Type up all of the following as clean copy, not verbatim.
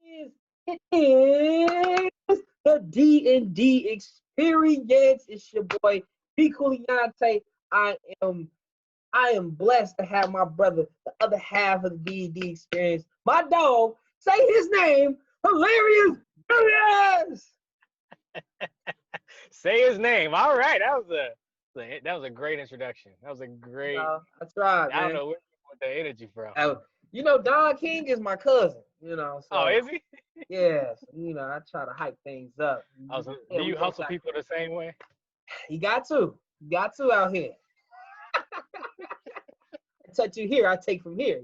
It is the D&D experience. It's your boy B Cooliante. I am I am blessed to have my brother, the other half of the D&D experience. My dog, say his name, Hilarious Julius. Say his name. All right, that was a great introduction. That was a great. That's right, I don't man. know where you got the energy from. Don King is my cousin, Oh, so is he? yes, I try to hype things up. Also, Yeah, do we you both hustle got people the same way? you got to out here. I touch you here, I take from here,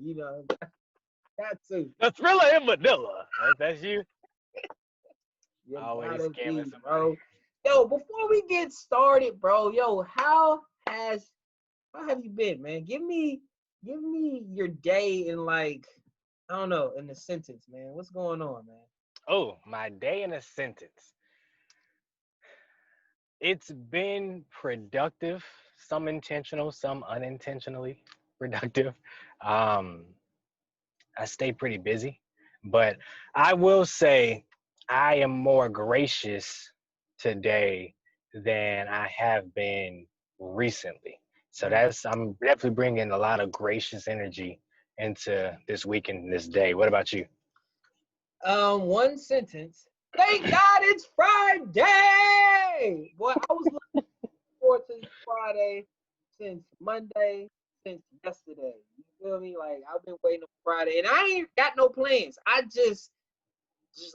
got to. The thriller in Manila. That's you. You Always gotta scamming be, somebody. bro. Yo, before we get started, bro, how have you been, man? Give me your day in like, I don't know, in a sentence, man. What's going on, man? Oh, my day in a sentence. It's been productive, some intentional, some unintentionally productive. Um, I stay pretty busy, but I will say I am more gracious today than I have been recently. So I'm definitely bringing a lot of gracious energy into this week and this day. What about you? One sentence. Thank God it's Friday. Boy, I was looking forward to this Friday since Monday, since yesterday. You feel me? Like I've been waiting on Friday, and I ain't got no plans. I just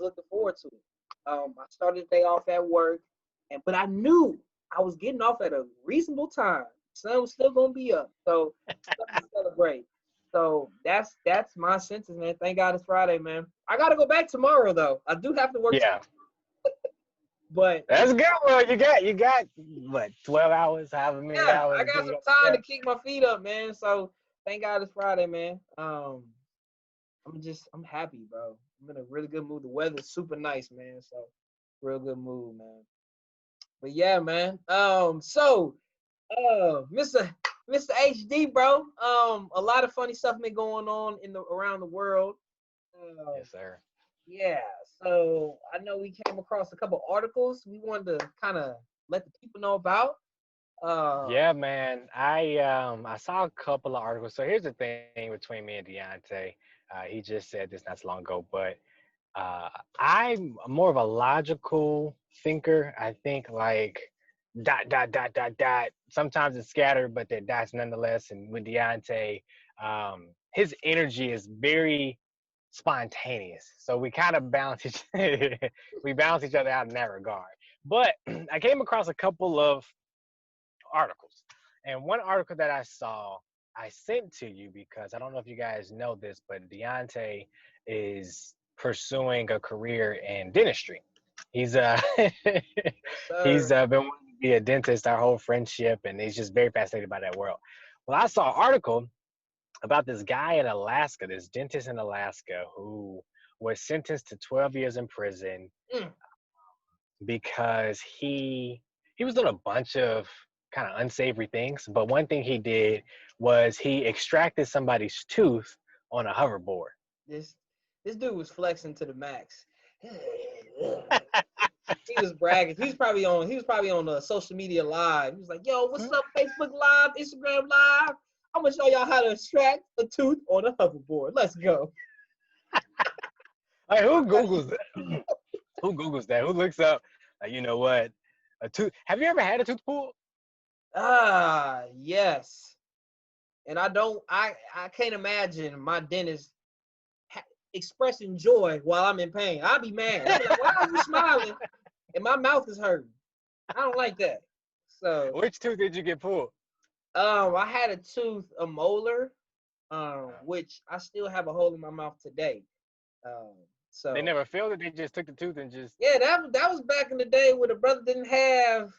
looking forward to it. I started the day off at work, but I knew I was getting off at a reasonable time. Sun was still gonna be up, so something to celebrate. So that's my sentence, man. Thank God it's Friday, man. I gotta go back tomorrow though. I do have to work, Yeah, but that's good. Well, you got what 12 hours, however many yeah, hours I until got you some got time to there. kick my feet up, man. So thank God it's Friday, man. I'm happy, bro. I'm in a really good mood. The weather's super nice, man. So real good mood, man. But yeah, man. Mr. HD, bro. A lot of funny stuff been going on in the around the world. Uh, Yes, sir. yeah. So I know we came across a couple articles we wanted to kind of let the people know about. Uh, Yeah, man. I saw a couple of articles. So here's the thing between me and Deontay. He just said this not so long ago, but uh, I'm more of a logical thinker. I think like dot dot dot dot dot. Sometimes it's scattered, but they're dots nonetheless. And with Deontay, his energy is very spontaneous. So we kind of balance each we balance each other out in that regard. But I came across a couple of articles. And one article that I saw, I sent to you because I don't know if you guys know this, but Deontay is pursuing a career in dentistry. He's he's sir. been wanting to be a dentist our whole friendship, and he's just very fascinated by that world. Well, I saw an article about this guy in Alaska, this dentist in Alaska, who was sentenced to 12 years in prison Mm. because he was doing a bunch of kind of unsavory things. But one thing he did was he extracted somebody's tooth on a hoverboard. This this dude was flexing to the max. He was bragging. He was probably on social media live. He was like, "Yo, what's up, Facebook Live, Instagram Live? I'm gonna show y'all how to extract a tooth on a hoverboard. Let's go." Like who Googles that? Who Googles that? Who looks up? Like, you know what? A tooth. Have you ever had a tooth pulled? Yes. And I can't imagine my dentist expressing joy while I'm in pain. I'll be mad. I'll be like, "Why are you smiling?" And my mouth is hurting. I don't like that. So, Which tooth did you get pulled? I had a tooth, a molar, which I still have a hole in my mouth today. Um, They so never filled it. They just took the tooth and just. yeah, that was back in the day where the brother didn't have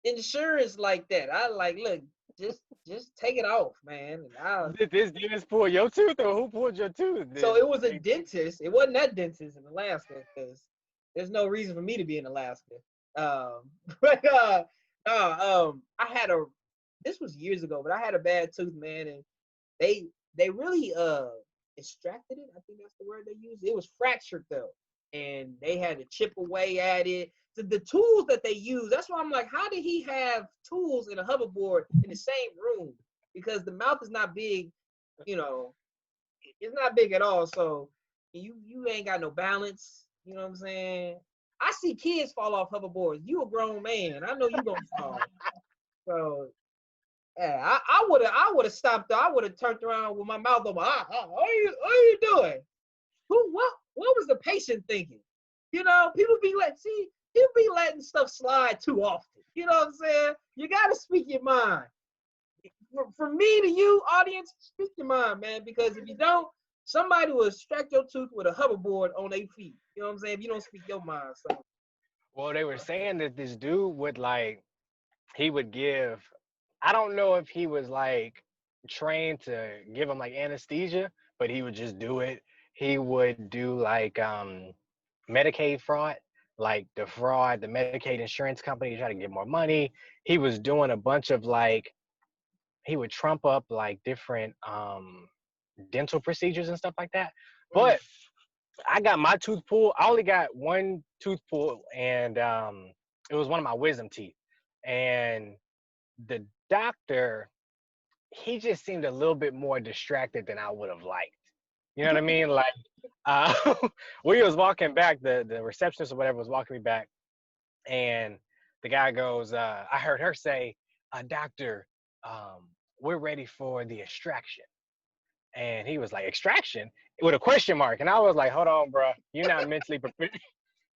insurance like that. I like, look, just take it off, man. Did this dentist pull your tooth, or who pulled your tooth? So it was a dentist. It wasn't that dentist in Alaska because there's no reason for me to be in Alaska. Um, but I had a. This was years ago, but I had a bad tooth, man, and they really extracted it. I think that's the word they used. It was fractured though, and they had to chip away at it. The tools that they use. That's why I'm like, how did he have tools in a hoverboard in the same room? Because the mouth is not big, you know, it's not big at all. So you ain't got no balance. You know what I'm saying? I see kids fall off hoverboards. You a grown man. I know you gonna fall. So yeah, I would have stopped. I would have turned around with my mouth open. What are you doing? What was the patient thinking? You know, people be letting stuff slide too often. You know what I'm saying? You gotta speak your mind. For me to you, audience, speak your mind, man. Because if you don't, somebody will extract your tooth with a hoverboard on their feet. You know what I'm saying? If you don't speak your mind. So Well, they were saying that this dude would like he would give. I don't know if he was like trained to give him like anesthesia, but he would just do it. He would do like Medicaid fraud, like defraud the Medicaid insurance company to try to get more money. He was doing a bunch of like he would trump up like different dental procedures and stuff like that. But I got my tooth pulled. I only got one tooth pulled, and it was one of my wisdom teeth. And the doctor, he just seemed a little bit more distracted than I would have liked. You know what I mean? Like, uh, we was walking back, the receptionist or whatever was walking me back, and the guy goes, I heard her say, doctor, we're ready for the extraction. And he was like, extraction? With a question mark. And I was like, hold on, bro. You're not mentally prepared.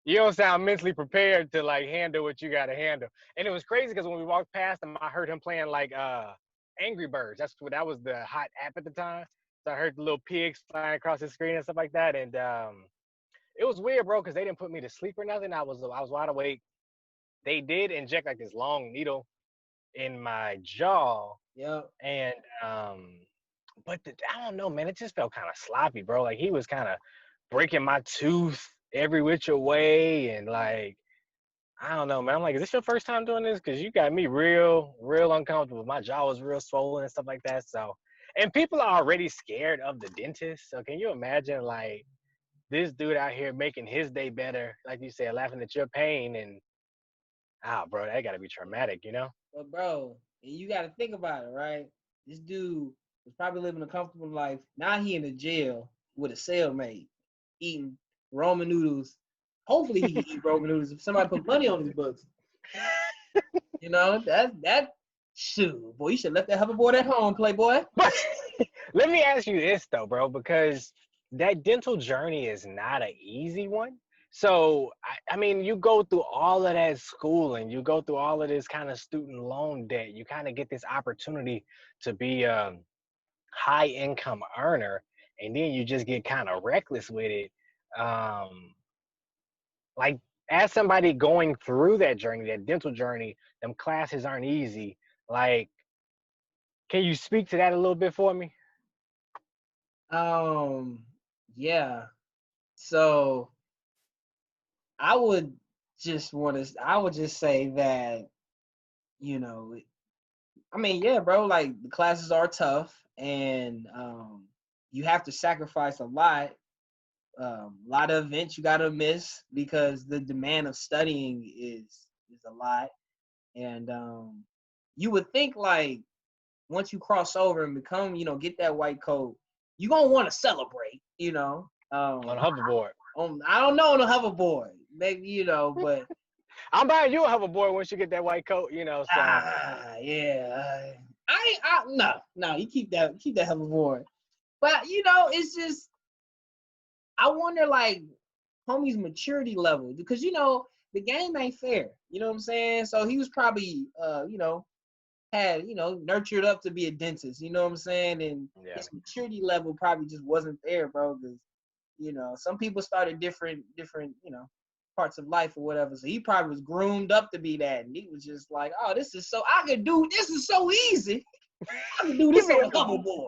You don't sound mentally prepared to like handle what you got to handle. And it was crazy because when we walked past him, I heard him playing like Angry Birds. That was the hot app at the time. So I heard the little pigs flying across the screen and stuff like that. And it was weird, bro, because they didn't put me to sleep or nothing. I was wide awake. They did inject like this long needle in my jaw. yeah. And but I don't know, man. It just felt kind of sloppy, bro. Like he was kind of breaking my tooth every which way, and like I don't know, man. I'm like, is this your first time doing this? Because you got me real uncomfortable. My jaw was real swollen and stuff like that. So, and people are already scared of the dentist. So, can you imagine like this dude out here making his day better, like you said, laughing at your pain and bro, that got to be traumatic, you know? But bro, and you got to think about it, right? This dude was probably living a comfortable life. Now he in a jail with a cellmate, eating ramen noodles. Hopefully he can eat ramen noodles if somebody put money on his books. You know, that shoot, boy, you should let that hoverboard at home, Playboy. Let me ask you this though, bro, because that dental journey is not an easy one. So, I mean, you go through all of that schooling, you go through all of this kind of student loan debt, you kind of get this opportunity to be a high income earner, and then you just get kind of reckless with it. Like, as somebody going through that journey, that dental journey, them classes aren't easy. Like, can you speak to that a little bit for me? Yeah. So I would just say that, you know, I mean, yeah, bro, like the classes are tough and you have to sacrifice a lot. A lot of events you gotta miss because the demand of studying is a lot. And you would think like once you cross over and become, get that white coat, you're gonna want to celebrate, On a hoverboard. I don't know, on a hoverboard, maybe, but I'm buying you a hoverboard once you get that white coat, So yeah, no, you keep that hoverboard. But it's just I wonder like homie's maturity level because the game ain't fair. You know what I'm saying? So he was probably had nurtured up to be a dentist. You know what I'm saying? And his maturity level probably just wasn't there, bro. Because some people started different parts of life or whatever. So he probably was groomed up to be that, and he was just like, oh, this is so easy. I can do this on a hoverboard.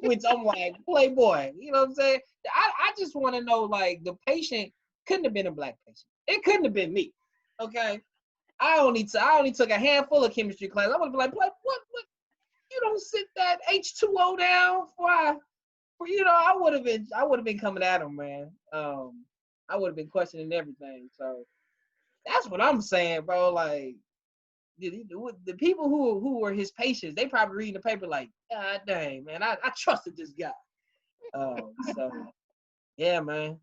Which I'm like, Playboy, you know what I'm saying? I just want to know, like, the patient couldn't have been a black patient. It couldn't have been me. Okay. I only took a handful of chemistry class. I would be like, what? You don't sit that H2O down? Why? I would have been coming at him, man. I would have been questioning everything. So that's what I'm saying, bro. Like the people who were his patients, they probably reading the paper like, God dang, man, I trusted this guy. So yeah, man.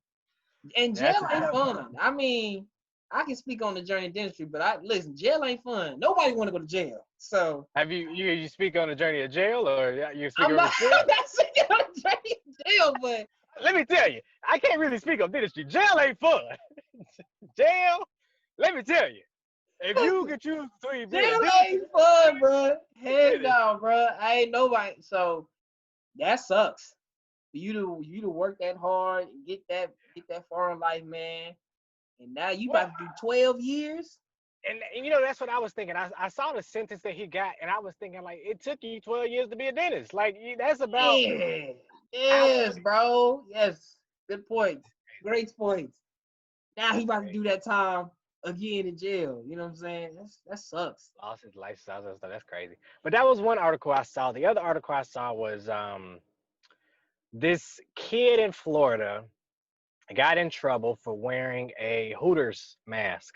And That's jail ain't fun. I mean, I can speak on the journey of dentistry, but listen, jail ain't fun. Nobody want to go to jail. So have you speak on the journey of jail, or you speak I'm on not, the I'm not speaking on the journey of jail, but Let me tell you, I can't really speak on dentistry. Jail ain't fun. Jail, let me tell you, if you could choose between being a jail dentist, ain't fun, bro. Heck dentist, no, bro. I ain't nobody. So that sucks. For you to work that hard and get that far in life, man. And now you well, about to do 12 years. and that's what I was thinking. I saw the sentence that he got, and I was thinking like, it took you 12 years to be a dentist. Like that's about Yeah. how. Yes, bro. Yes. Good points. Great points. Now he about to do that time again in jail. You know what I'm saying? That sucks. Lost his lifestyle and stuff. That's crazy. But that was one article I saw. The other article I saw was this kid in Florida got in trouble for wearing a Hooters mask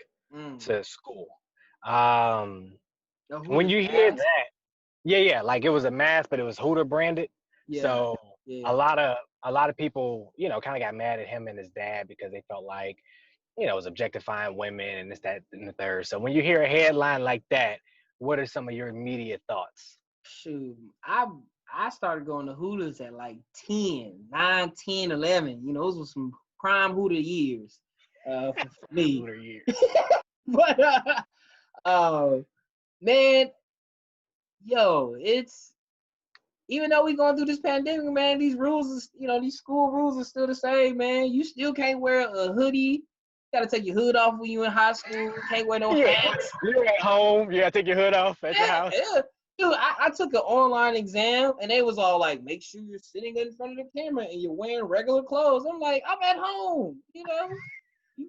to school. When you hear mask? that, yeah, like it was a mask, but it was Hooter branded. Yeah. So Yeah. a lot of people, kind of got mad at him and his dad because they felt like, it was objectifying women and this, that, and the third. So when you hear a headline like that, what are some of your immediate thoughts? Shoot, I started going to Hooters at like 10, 9, 10, 11. Those were some prime Hooter years for me. Hooter years. But man, yo, it's even though we going through this pandemic, man, these rules is, these school rules are still the same, man. You still can't wear a hoodie. You gotta take your hood off when you in high school. You can't wear no hats. You're at home. You gotta take your hood off at your house. Yeah. Dude, I took an online exam and they was all like, make sure you're sitting in front of the camera and you're wearing regular clothes. I'm like, I'm at home, you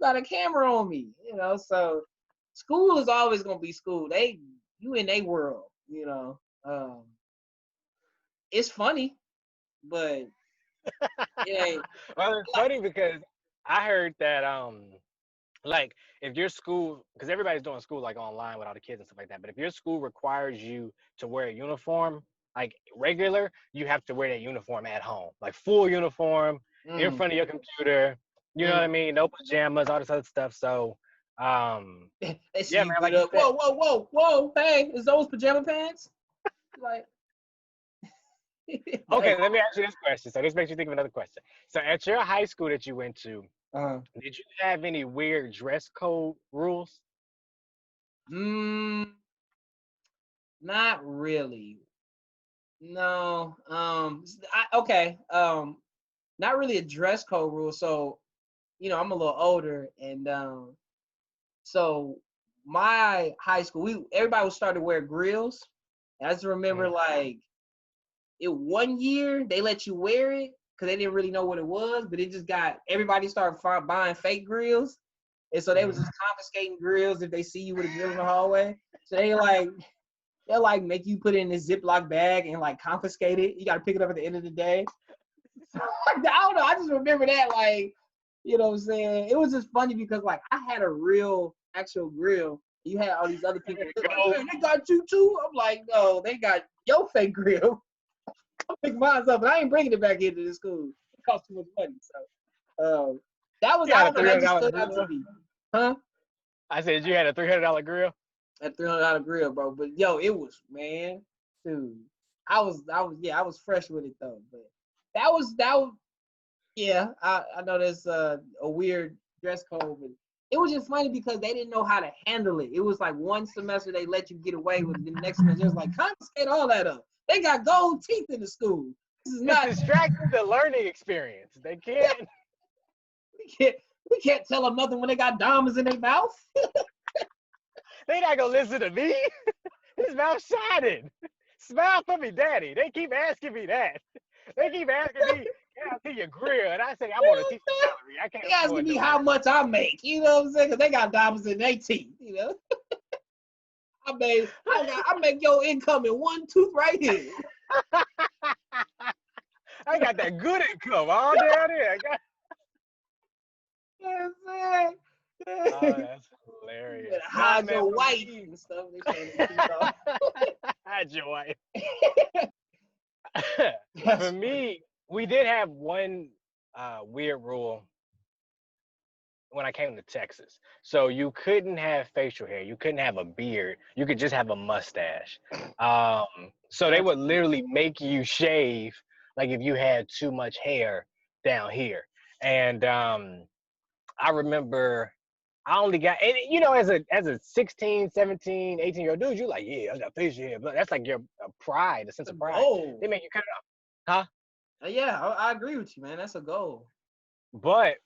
got a camera on me, so school is always gonna be school. You in their world, it's funny, but it ain't. Well, it's funny because I heard that like if your school, because everybody's doing school like online with all the kids and stuff like that, but if your school requires you to wear a uniform like regular, you have to wear that uniform at home, like full uniform in front of your computer. You know what I mean? No pajamas, all this other stuff. So yeah, man, like whoa, hey, is those pajama pants? Like okay, let me ask you this question. So this makes you think of another question. So at your high school that you went to, did you have any weird dress code rules? Not really. No. Okay. Not really a dress code rule. So, I'm a little older, and so my high school, everybody was starting to wear grills. I just remember like one year they let you wear it because they didn't really know what it was, but it just everybody started buying fake grills. And so they was just confiscating grills if they see you with a grill in the hallway. So they'll make you put it in this Ziploc bag and like confiscate it. You got to pick it up at the end of the day. So, I don't know. I just remember that, like, you know what I'm saying? It was just funny because like I had a real actual grill. You had all these other people. Like, man, they got you too? I'm like, no, they got your fake grill. I'll pick mine up, but I ain't bringing it back into the school. It costs too much money. So that was that just stood out to me. Huh? I said you had a $300 grill. A $300 grill, bro. But yo, it was, man, dude. I was fresh with it though. But that was yeah. I know there's a weird dress code, but it was just funny because they didn't know how to handle it. It was like one semester they let you get away with it. The next semester it was like confiscate all that up. They got gold teeth in the school. This is not distracting the learning experience. They can't. We can't tell them nothing when they got diamonds in their mouth. They not gonna listen to me. His mouth shining. Smile for me, daddy. They keep asking me that. They keep asking me, can I see your grill? And I say, I want a teacher salary. I can't. They asking me how much I make. You know what I'm saying? Because they got diamonds in their teeth. I make your income in one tooth right here. I got that good income all down there. Yes, man. Oh, that's You hilarious. better Nah, hide man, your for wife me, and stuff. They showing the teeth off. hide your wife. For That's funny. me, we did have one weird rule when I came to Texas. So you couldn't have facial hair. You couldn't have a beard. You could just have a mustache. So they That's would literally make you shave like if you had too much hair down here. And I remember I only got, and as a 16, 17, 18-year-old dude, you're like, yeah, I got facial hair. But that's like your pride, a sense a of pride. goal. They make you cut it off. Huh? Yeah, I agree with you, man. That's a goal. But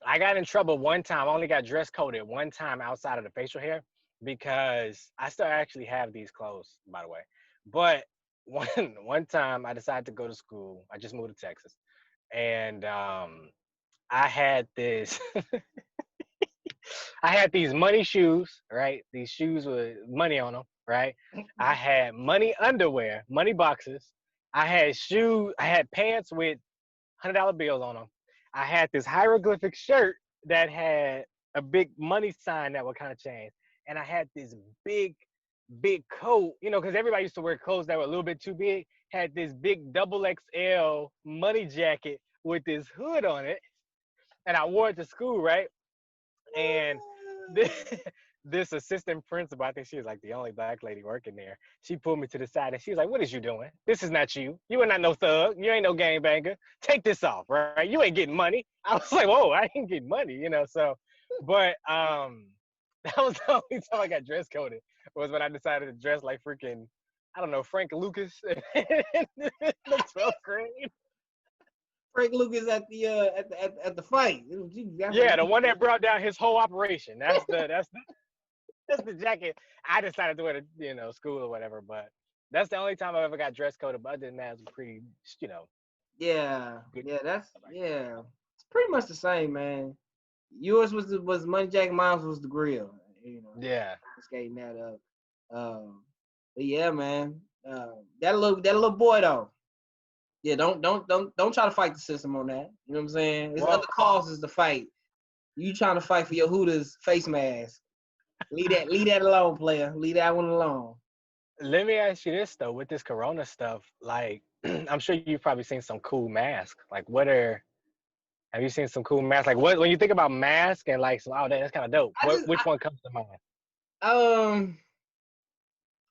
I got in trouble one time. I only got dress coded one time outside of the facial hair because I still actually have these clothes, by the way. But one time I decided to go to school. I just moved to Texas, and I had this. I had these money shoes, right? These shoes with money on them, right? I had money underwear, money boxes. I had shoes. I had pants with $100 bills on them. I had this hieroglyphic shirt that had a big money sign that would kind of change. And I had this big, big coat, because everybody used to wear clothes that were a little bit too big. Had this big double XL money jacket with this hood on it. And I wore it to school, right? And this, this assistant principal, I think she was like the only black lady working there. She pulled me to the side and she was like, "What is you doing? This is not you. You are not no thug. You ain't no gangbanger. Take this off, right? You ain't getting money." I was like, "Whoa, I ain't getting money." So, but that was the only time I got dress coded was when I decided to dress like freaking, I don't know, Frank Lucas in the 12th grade. Frank Lucas at the fight. That's what Yeah, the you one did. that brought down his whole operation. That's the jacket I decided to wear to, school or whatever. But that's the only time I ever got dress coded. But other than that, it was pretty, Yeah, good. yeah, yeah. It's pretty much the same, man. Yours was Money Jack, mine was the grill. Yeah. Skating that up. But yeah, man. That little boy though. Yeah, don't try to fight the system on that. You know what I'm saying? There's Well, other causes to fight. You trying to fight for your Hooters face mask. Leave that alone, player. Leave that one alone. let me ask you this though, with this Corona stuff, like I'm sure you've probably seen some cool masks. Like, have you seen some cool masks? Like, what when you think about mask and like, oh, that's kind of dope. I just Which one comes to mind?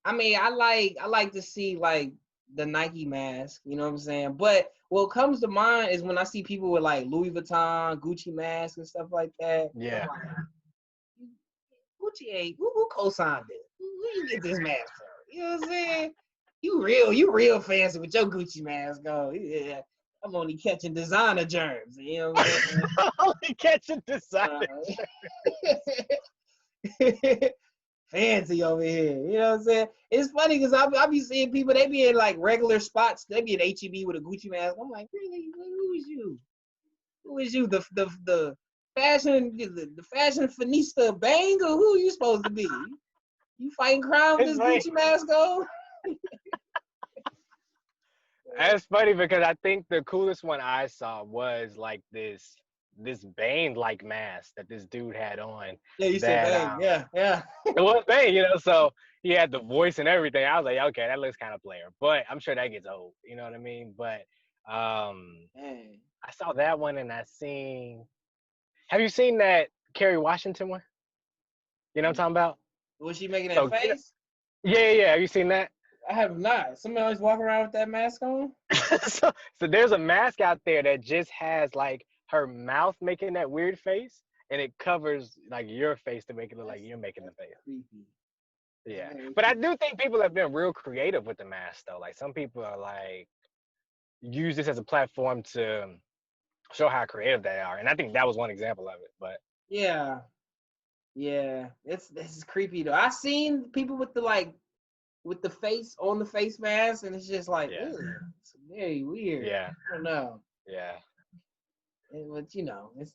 I mean, I like to see like the Nike mask, you know what I'm saying? But what comes to mind is when I see people with like Louis Vuitton, Gucci masks and stuff like that. Yeah. I'm like, Gucci ain't who co-signed it? Who you get this mask from? You know what I'm saying? You real fancy with your Gucci mask on. Yeah. I'm only catching designer germs. You know what I'm saying? Only catching designer. Fancy over here. You know what I'm saying? It's funny because I be seeing people, they be in like regular spots. They be in HEB with a Gucci mask. I'm like, really? Who is you? Who is you? The fashion finista bang, or who are you supposed to be? You fighting crime with It's this like, Gucci mask on? that's funny because I think the coolest one I saw was like this Bane like mask that this dude had on. Yeah, you said That bang. Yeah, yeah. it was Bane, so he had the voice and everything. I was like, okay, that looks kind of player, but I'm sure that gets old. You know what I mean? But Dang. I saw that one and have you seen that Kerry Washington one? You know what I'm talking about? Was she making that So face? yeah. Have you seen that? I have not. Somebody always walk around with that mask on? so there's a mask out there that just has like her mouth making that weird face, and it covers like your face to make it look like you're making the face. Creepy. Yeah, Very but I creepy. do think people have been real creative with the mask though. Like some people are like use this as a platform to show how creative they are, and I think that was one example of it. But Yeah. Yeah. This is creepy though. I seen people with the face on the face mask, and it's just like, yeah, ugh, it's very weird. yeah, I don't know. yeah. But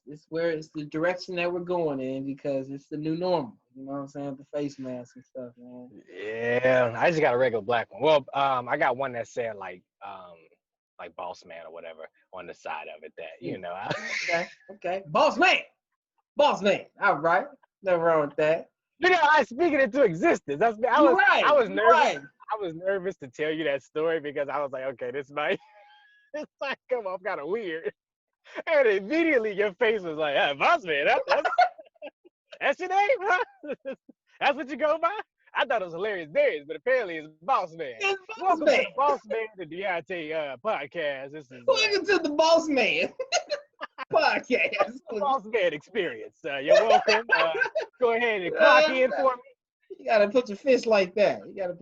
it's where it's the direction that we're going in because it's the new normal. You know what I'm saying? The face mask and stuff, man. Yeah, I just got a regular black one. Well, I got one that said like like boss man or whatever on the side of it that, Okay. Boss man. Boss man. All right. Nothing wrong with that. I speak it into existence. You're right. I was You're nervous. right. I was nervous to tell you that story because I was like, okay, this might come off kind of weird. And immediately your face was like, boss man, that's your name, huh? That's what you go by? I thought it was Hilarious Darius, but apparently it's Boss Man. It's Boss Welcome Man. to the Boss Man to Deontay podcast. This is Welcome to the Boss Man podcast. the Boss Man experience. You're welcome. Go ahead and clock in for me. You gotta put your fist like that. Gotta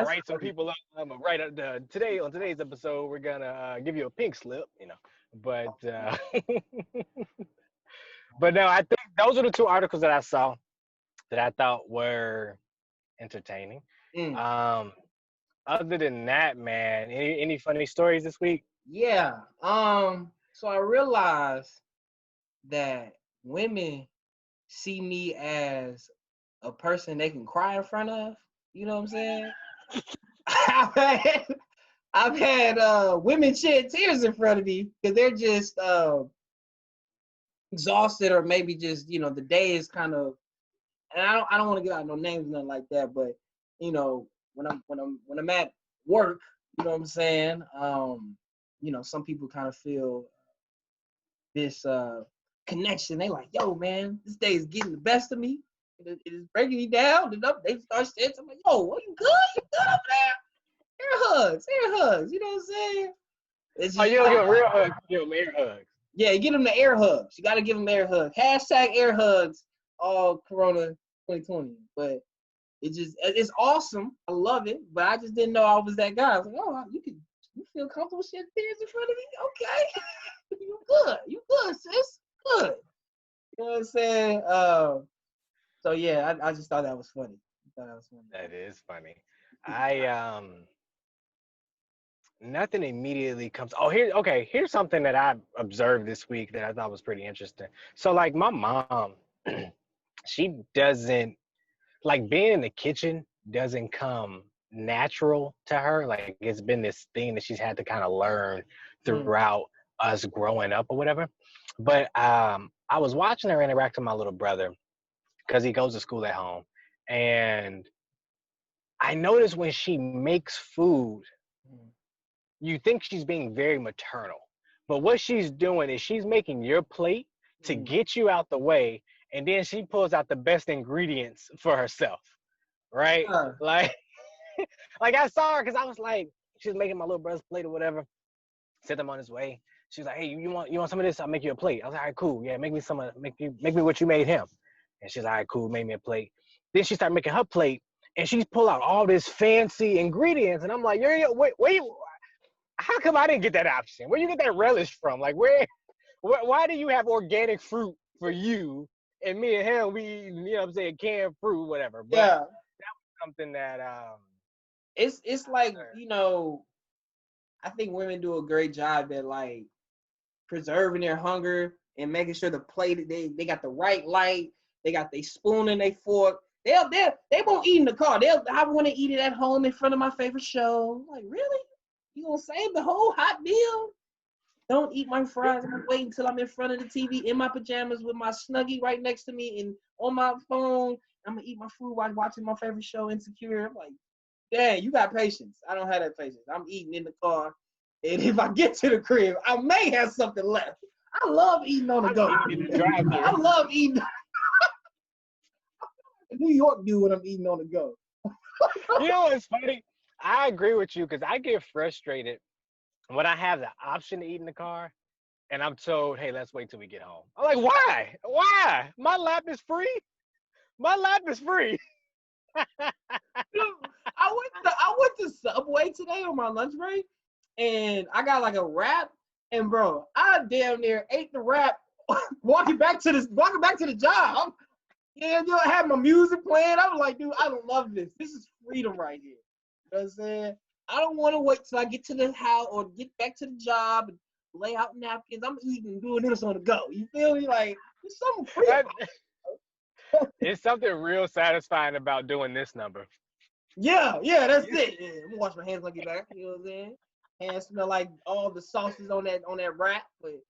write some people up. I'm gonna write up today on today's episode. We're gonna give you a pink slip, But but no, I think those are the two articles that I saw that I thought were entertaining. Other than that, man, any funny stories this week? Yeah. So I realized that women see me as a person they can cry in front of. You know what I'm saying? I've had women shed tears in front of me because they're just exhausted, or maybe just the day is kind of. And I don't want to give out no names, nothing like that. But when I'm at work, you know what I'm saying. Some people kind of feel this connection. They like, yo, man, this day is getting the best of me. It is breaking me down. They start saying something like, yo, what, you good? You good over there? Air hugs. You know what I'm saying? You don't give a real hug, you give them air hugs. Yeah, you get them the air hugs. You got to give them air hugs. Hashtag air hugs. All Corona 2020. But it's awesome. I love it. But I just didn't know I was that guy. I was like, oh, you feel comfortable shedding tears in front of me? Okay. You good, sis. Good. You know what I'm saying? So yeah, I just thought that was funny. That is funny. Nothing immediately comes. Oh, here's something that I observed this week that I thought was pretty interesting. So like my mom, she doesn't like being in the kitchen doesn't come natural to her. Like it's been this thing that she's had to kind of learn throughout us growing up or whatever. But I was watching her interact with my little brother because he goes to school at home. And I noticed when she makes food, you think she's being very maternal. But what she's doing is she's making your plate to get you out the way, and then she pulls out the best ingredients for herself, right? Like I saw her because I was like, she was making my little brother's plate or whatever, sent him on his way. She was like, hey, you want some of this? I'll make you a plate. I was like, all right, cool. Yeah, make me what you made him. And she's like, all right, cool, made me a plate. Then she started making her plate, and she's pull out all this fancy ingredients, and I'm like, wait, how come I didn't get that option? Where you get that relish from? Like, why do you have organic fruit for you, and me and him, we eat, what I'm saying, canned fruit, whatever. But that was something that it's like, I think women do a great job at like preserving their hunger and making sure the plate they got the right light, they got their spoon and their fork. They won't eat in the car. I want to eat it at home in front of my favorite show. Like, really? You gonna save the whole hot meal? Don't eat my fries. I'm gonna wait until I'm in front of the TV in my pajamas with my Snuggie right next to me and on my phone. I'm gonna eat my food while watching my favorite show, Insecure. I'm like, dang, you got patience. I don't have that patience. I'm eating in the car, and if I get to the crib, I may have something left. I love eating on the go. I love eating. New York do when I'm eating on the go. You know what's funny? I agree with you because I get frustrated when I have the option to eat in the car and I'm told, hey, let's wait till we get home. I'm like, why? Why? My lap is free. My lap is free. I went to Subway today on my lunch break and I got like a wrap, and bro, I damn near ate the wrap walking back to the job. Yeah, I had my music playing. I was like, dude, I love this. This is freedom right here. You know what I'm saying? I don't want to wait till I get to the house or get back to the job and lay out napkins. I'm eating, doing this on the go. You feel me? Like, there's something freedom. It's something real satisfying about doing this number. Yeah, that's it. Yeah, I'm gonna wash my hands when I get back. You know what I'm saying? Hands smell like all the sauces on that wrap. But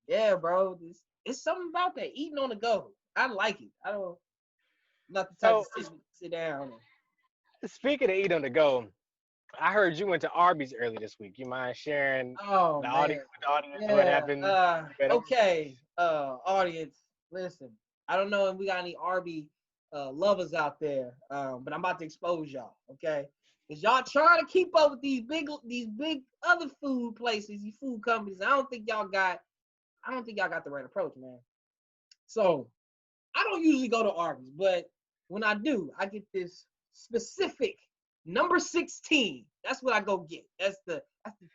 yeah, bro, it's something about that eating on the go. I like it. I don't not the type So to sit down. speaking of eat on the go, I heard you went to Arby's early this week. You mind sharing Oh man, the audience what yeah. happened at Okay. Audience, listen. I don't know if we got any Arby lovers out there, but I'm about to expose y'all. Okay, because y'all trying to keep up with these big other food places, these food companies. I don't think y'all got the right approach, man. So I don't usually go to Arby's, but when I do, I get this specific number 16. That's what I go get. That's the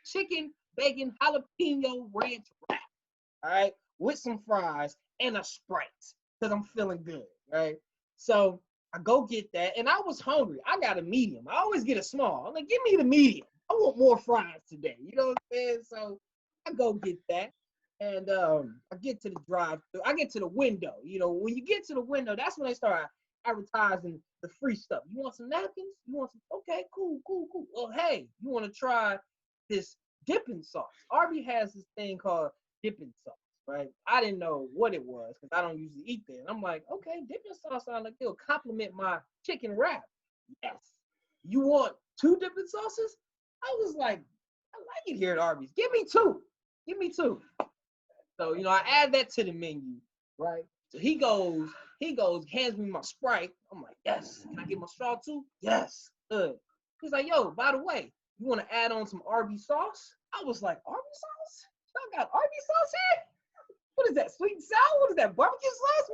chicken bacon jalapeno ranch wrap. All right, with some fries and a Sprite because I'm feeling good. Right. So I go get that, and I was hungry. I got a medium. I always get a small. I'm like, give me the medium. I want more fries today. You know what I'm saying? So I go get that. And I get to the drive-thru. I get to the window. You know, when you get to the window, that's when they start advertising the free stuff. You want some napkins? You want some? Okay, cool. Well, hey, you want to try this dipping sauce? Arby has this thing called dipping sauce, right? I didn't know what it was because I don't usually eat there. And I'm like, okay, dipping sauce sounds like it'll complement my chicken wrap. Yes. You want two dipping sauces? I was like, I like it here at Arby's. Give me two. Give me two. So, you know, I add that to the menu, right? So he goes, hands me my Sprite. I'm like, yes. Can I get my straw too? Yes. Good. He's like, yo, by the way, you want to add on some Arby sauce? I was like, Arby sauce? Y'all got Arby sauce here? What is that? Sweet and sour? What is that? Barbecue sauce?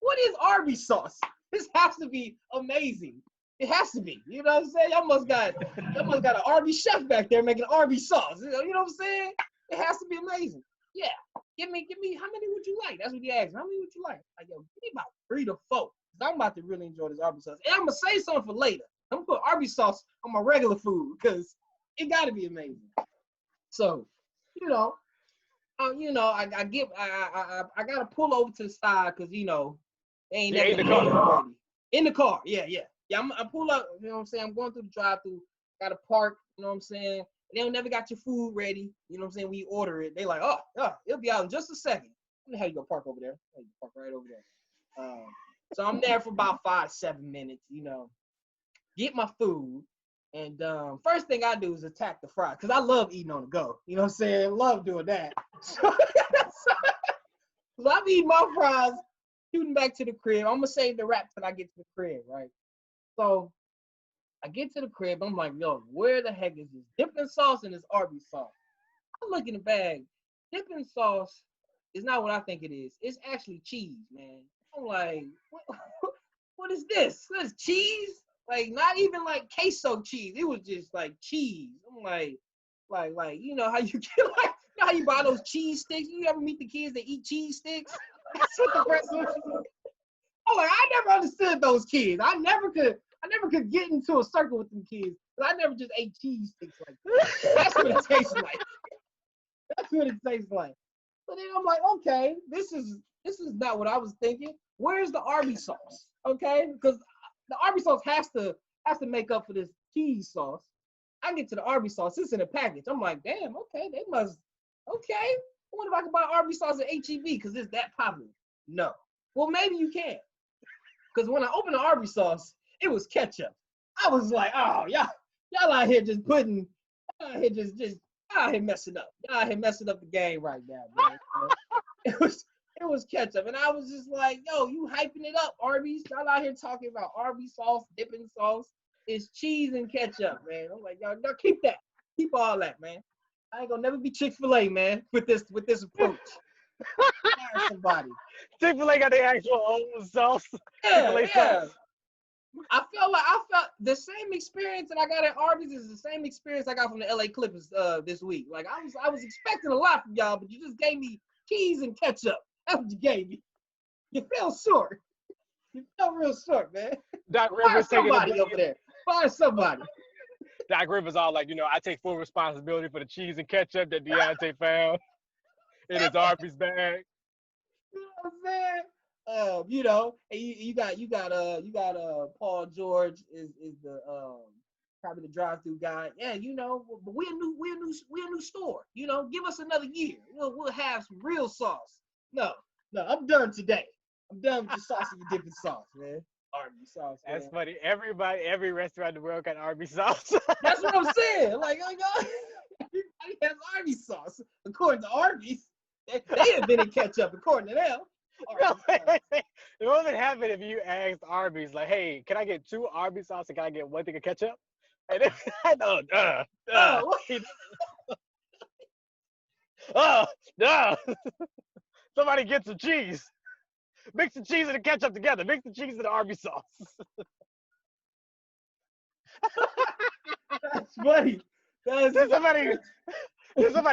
What is Arby sauce? This has to be amazing. It has to be. You know what I'm saying? Y'all must got an Arby chef back there making Arby sauce. You know what I'm saying? It has to be amazing. Yeah. Give me, how many would you like? That's what he asked. How many would you like? Like, yo, give me about 3 to 4. Because I'm about to really enjoy this Arby sauce. And I'm going to say something for later. I'm going to put Arby sauce on my regular food because it got to be amazing. So, I got to pull over to the side because, they ain't never in the car. In the car. Yeah. I pull up, you know what I'm saying? I'm going through the drive-thru. Got to park, you know what I'm saying? They don't never got your food ready. You know what I'm saying? When you order it, they like, oh, it'll be out in just a second. I'm gonna have you go park over there. Park right over there. So I'm there for about 5-7 minutes. Get my food, and first thing I do is attack the fries because I love eating on the go. You know what I'm saying? Love doing that. So I'm eating my fries, shooting back to the crib. I'm gonna save the wrap till I get to the crib, right? So I get to the crib, I'm like, yo, where the heck is this dipping sauce and this Arby's sauce? I look in the bag. Dipping sauce is not what I think it is. It's actually cheese, man. I'm like, what is this? This cheese? Like, not even like queso cheese. It was just like cheese. I'm like, you know how you get how you buy those cheese sticks? You ever meet the kids that eat cheese sticks? That's what the rest of it. I'm like, I never understood those kids. I never could get into a circle with them kids. I never just ate cheese sticks like that. That's what it tastes like. That's what it tastes like. So then I'm like, okay, this is not what I was thinking. Where's the Arby sauce? Okay, because the Arby sauce has to make up for this cheese sauce. I get to the Arby sauce. It's in a package. I'm like, damn, okay, they must. Okay, I wonder if I can buy Arby sauce at HEB because it's that popular. No. Well, maybe you can. Because when I opened the Arby sauce, it was ketchup. I was like, oh, y'all out here just putting, y'all out here messing up. Y'all out here messing up the game right now, man. It was ketchup. And I was just like, yo, you hyping it up, Arby's. Y'all out here talking about Arby sauce, dipping sauce. It's cheese and ketchup, man. I'm like, y'all keep that. Keep all that, man. I ain't gonna never be Chick-fil-A, man, with this approach. Hire somebody. Chick-fil-A got the actual own sauce. Yeah. Sauce. I felt the same experience that I got at Arby's is the same experience I got from the LA Clippers this week. Like I was expecting a lot from y'all, but you just gave me cheese and ketchup. That's what you gave me. You fell short. You fell real short, man. Doc Rivers taking somebody over there. Find somebody. Doc Rivers all like, I take full responsibility for the cheese and ketchup that Deontay found in his Arby's bag. You know what I'm saying? And you got Paul George is the probably the drive-through guy. Yeah, but we're a new store. Give us another year. We'll have some real sauce. No, I'm done today. I'm done with the sauce and your dipping sauce, man. Arby's sauce. Man. That's funny. Every restaurant in the world got Arby's sauce. That's what I'm saying. Like, everybody has Arby's sauce. According to Arby's, they invented ketchup. According to them. What would happen if you asked Arby's, like, hey, can I get 2 Arby's sauce and can I get 1 thing of ketchup? And then, somebody get some cheese. Mix the cheese and the ketchup together. Mix the cheese and the Arby's sauce. That's funny. Somebody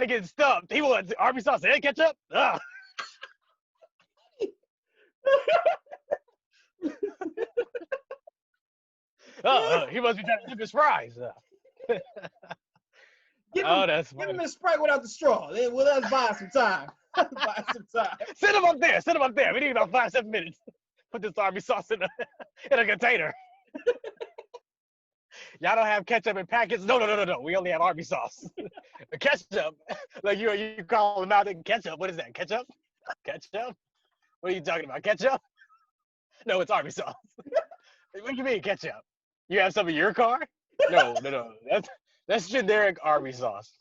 getting stumped. He wants Arby's sauce and ketchup. He must be trying to dip his fries. That's funny. Give him a Sprite without the straw. Then we'll let us buy some time. Sit him up there. We need about 5-7 minutes. Put this Arby's sauce in a container. Y'all don't have ketchup in packets? No. We only have Arby's sauce. The ketchup, like you call them out in ketchup. What is that? Ketchup? Ketchup? What are you talking about? Ketchup? No, it's Arby's sauce. What do you mean ketchup? You have some in your car? No. That's generic Arby's sauce.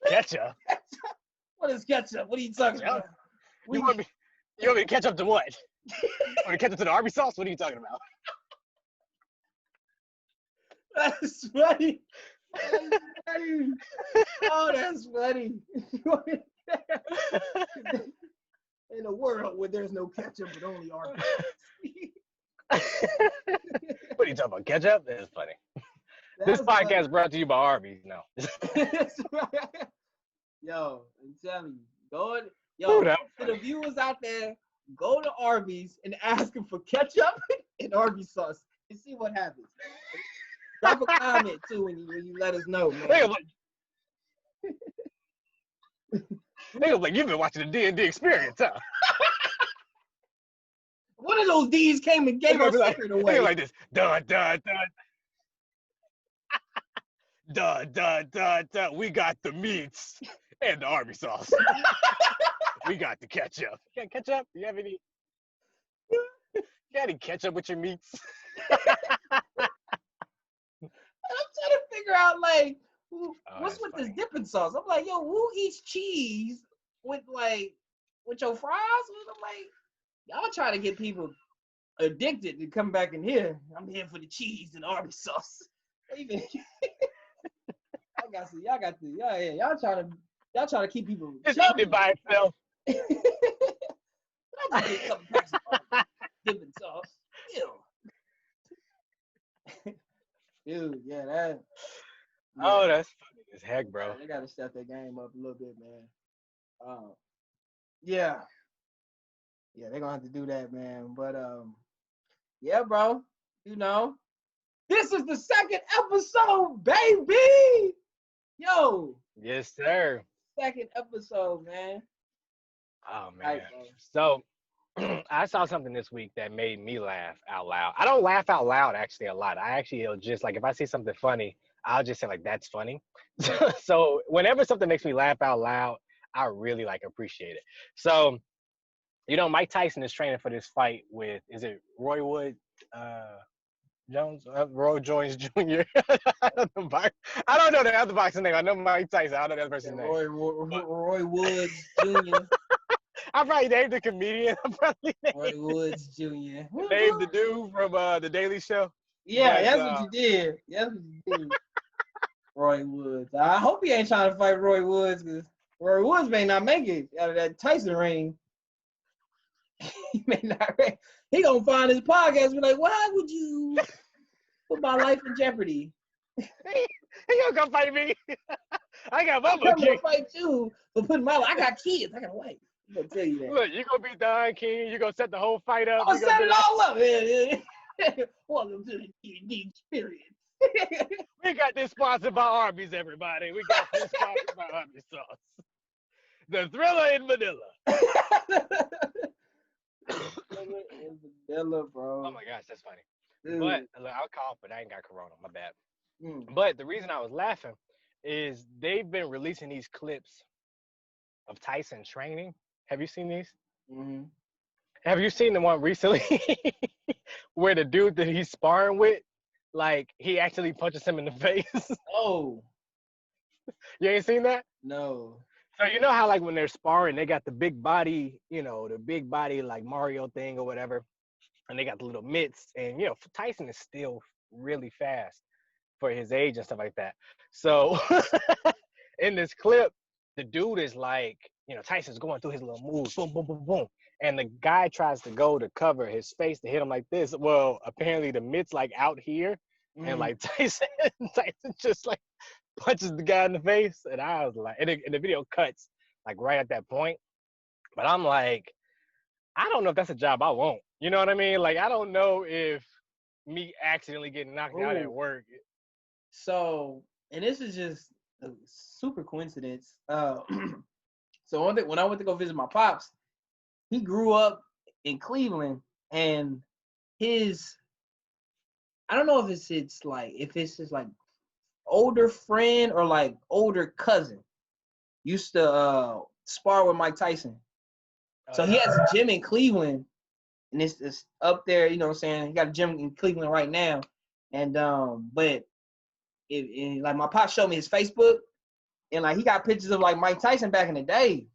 Ketchup? What is ketchup? What are you talking about? You want me to ketchup to what? You want to ketchup to the Arby's sauce? What are you talking about? That's funny. Oh, that's funny. In a world where there's no ketchup but only Arby's. What are you talking about? Ketchup? That's funny. This podcast is brought to you by Arby's. No. Yo, I'm telling you, to the viewers out there, go to Arby's and ask them for ketchup and Arby's sauce and see what happens. Drop a comment too when you let us know, man. They look like you've been watching the D&D Experience, huh? One of those D's came and gave our secret away. They like this. Dun, dun, dun. Dun, dun, dun, dun. We got the meats and the Arby's sauce. We got the ketchup. You got ketchup? You have any? You got any ketchup with your meats? I'm trying to figure out, like, what's with this dipping sauce? I'm like, yo, who eats cheese with your fries? I'm like, y'all trying to get people addicted to come back in here. I'm here for the cheese and Arby's sauce. Y'all trying to keep people. It's eating by itself. I just get a couple packs of dipping sauce. Dude, yeah, that. Yeah. Oh, that's funny as heck, bro. They gotta step their game up a little bit, man. Yeah, they're gonna have to do that, man. But yeah, bro. This is the second episode, baby. Yo. Yes, sir. Second episode, man. Oh man. So I saw something this week that made me laugh out loud. I don't laugh out loud actually a lot. It'll just like if I see something funny, I'll just say like that's funny. So whenever something makes me laugh out loud, I really appreciate it. So, Mike Tyson is training for this fight with Roy Wood Jones? Roy Jones Jr. I don't know the other boxing name. I know Mike Tyson. I don't know the other person's name. Roy Woods Jr. I probably named the comedian. Roy Woods Jr. Named the dude from The Daily Show. Yeah, that's what you did. Roy Woods. I hope he ain't trying to fight Roy Woods because Roy Woods may not make it out of that Tyson ring. He may not. He gonna find his podcast and be like, why would you put my life in jeopardy? He gonna come fight me. I got my I'm gonna fight you for putting my life. I got kids. I got a wife. I'm gonna tell you that. Look, you gonna beat Don King. You gonna set the whole fight up. I'm gonna set it all up. Welcome to the D&D Experience. We got this sponsored by Arby's, everybody. We got this sponsored by Arby's sauce. The Thriller in Manila. and vanilla, Oh bro. my gosh, that's funny. But Dude. look, I'll cough, but I ain't got corona. My bad. Mm. But the reason I was laughing is they've been releasing these clips of Tyson training. Have you seen these? Mm-hmm. Have you seen the one recently where the dude that he's sparring with, like he actually punches him in the face? Oh You ain't seen that? no. So you know how like when they're sparring, they got the big body, the big body like Mario thing or whatever, and they got the little mitts, and Tyson is still really fast for his age and stuff like that. So in this clip, the dude is like, Tyson's going through his little moves, boom, boom, boom, boom. And the guy tries to go to cover his face to hit him like this. Well, apparently the mitt's like out here, and Mm. like Tyson just like punches the guy in the face. And I was like, and the video cuts like right at that point. But I'm like, I don't know if that's a job I want. You know what I mean? Like, I don't know if me accidentally getting knocked out at Oh, work. so and this is just a super coincidence. So one day when I went to go visit my pops, he grew up in Cleveland, and his I don't know if it's his like older friend or like older cousin used to spar with Mike Tyson. Oh So he yeah. has a gym in Cleveland, and it's up there. You know what I'm saying? He got a gym in Cleveland right now, and but like my pop showed me his Facebook, and like he got pictures of like Mike Tyson back in the day.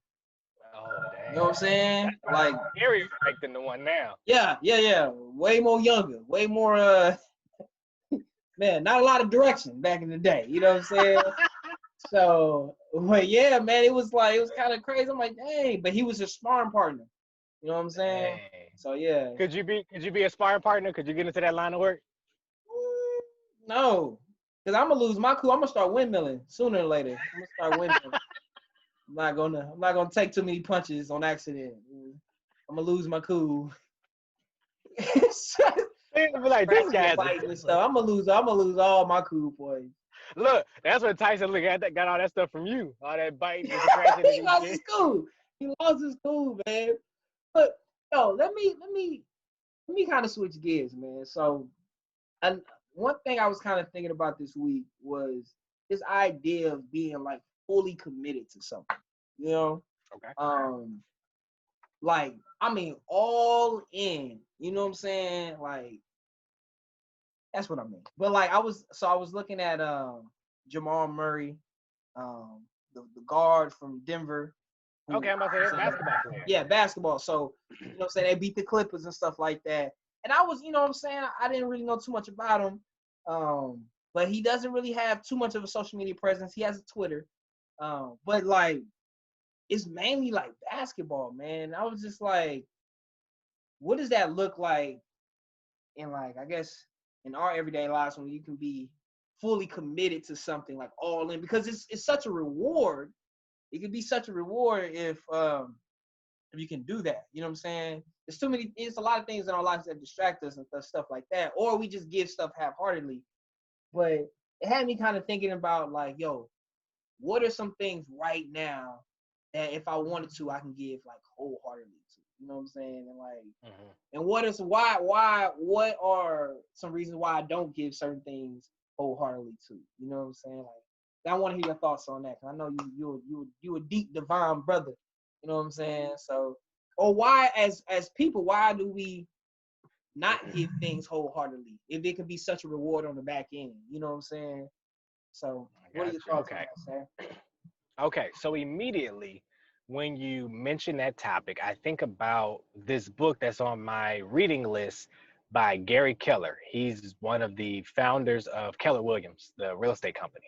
Oh You know what I'm dang. saying? That's probably Like scary like than the one now. yeah, way more younger, way more man, not a lot of direction back in the day. You know what I'm saying? So, but yeah, man, it was kind of crazy. I'm like, dang, but he was a sparring partner. You know what I'm saying? Dang. So yeah. Could you be a sparring partner? Could you get into that line of work? No, because I'm gonna lose my cool. I'm gonna start windmilling sooner or later. I'm gonna start windmilling. I'm not gonna take too many punches on accident. I'm gonna lose my cool. They'd be like, this Scratching guy and has a biting and temper. stuff. I'm gonna lose all my cool points. Look, that's when Tyson look at that got all that stuff from you. All that biting and scratching He and lost shit. his cool. He lost his cool, man. But yo, let me kind of switch gears, man. So, and one thing I was kind of thinking about this week was this idea of being like fully committed to something. You know, Okay. um, like I mean, all in. You know what I'm saying? Like that's what I mean. But like I was looking at Jamal Murray, the guard from Denver, who Okay, I'm about to say was that basketball player. yeah, basketball. So, you know what I'm saying? They beat the Clippers and stuff like that. And I was, you know what I'm saying? I didn't really know too much about him. But he doesn't really have too much of a social media presence. He has a Twitter. But like it's mainly like basketball, man. I was just like, what does that look like in like I guess in our everyday lives when you can be fully committed to something like all in because it's such a reward. It could be such a reward if you can do that. You know what I'm saying? It's a lot of things in our lives that distract us and stuff like that. Or we just give stuff half-heartedly. But it had me kind of thinking about like, yo, what are some things right now that if I wanted to, I can give like wholeheartedly to. You know what I'm saying? And like Hmm. and what are some reasons why I don't give certain things wholeheartedly to? You know what I'm saying? Like I want to hear your thoughts on that because I know you a deep divine brother. You know what I'm saying? So or why as people, why do we not give things wholeheartedly if it could be such a reward on the back end? You know what I'm saying? So I what are got your you. thoughts on Okay. that, sir? Okay. So immediately when you mention that topic, I think about this book that's on my reading list by Gary Keller. He's one of the founders of Keller Williams, the real estate company.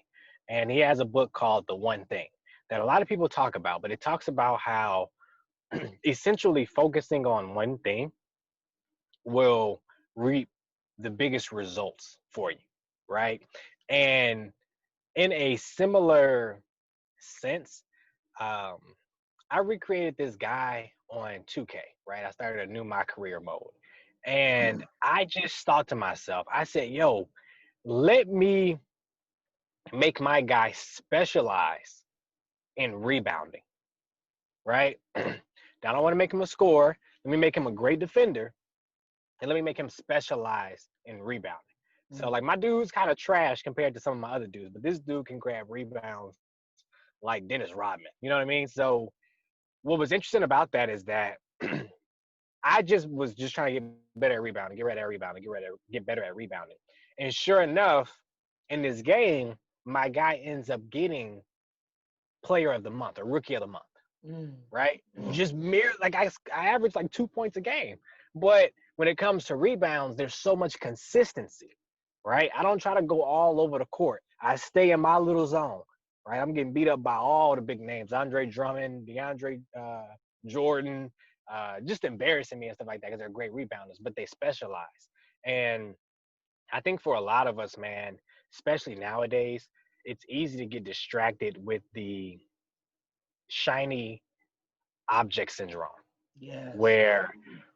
And he has a book called The One Thing that a lot of people talk about, but it talks about how essentially focusing on one thing will reap the biggest results for you, right? And in a similar sense, um, I recreated this guy on 2K, right? I started a new my career mode. And I just thought to myself, I said, yo, let me make my guy specialize in rebounding, right? Now, I don't want to make him a scorer let me make him a great defender, and let me make him specialize in rebounding. So like my dude's kind of trash compared to some of my other dudes, but this dude can grab rebounds like Dennis Rodman. You know what I mean? So what was interesting about that is that I was just trying to get better at rebounding, get better at rebounding. And sure enough, in this game, my guy ends up getting player of the month or rookie of the month, right? Just like I average like 2 points a game. But when it comes to rebounds, there's so much consistency, right? I don't try to go all over the court. I stay in my little zone, right? I'm getting beat up by all the big names, Andre Drummond, DeAndre Jordan, just embarrassing me and stuff like that because they're great rebounders, but they specialize. And I think for a lot of us, man, especially nowadays, it's easy to get distracted with the shiny object syndrome. Yes. Where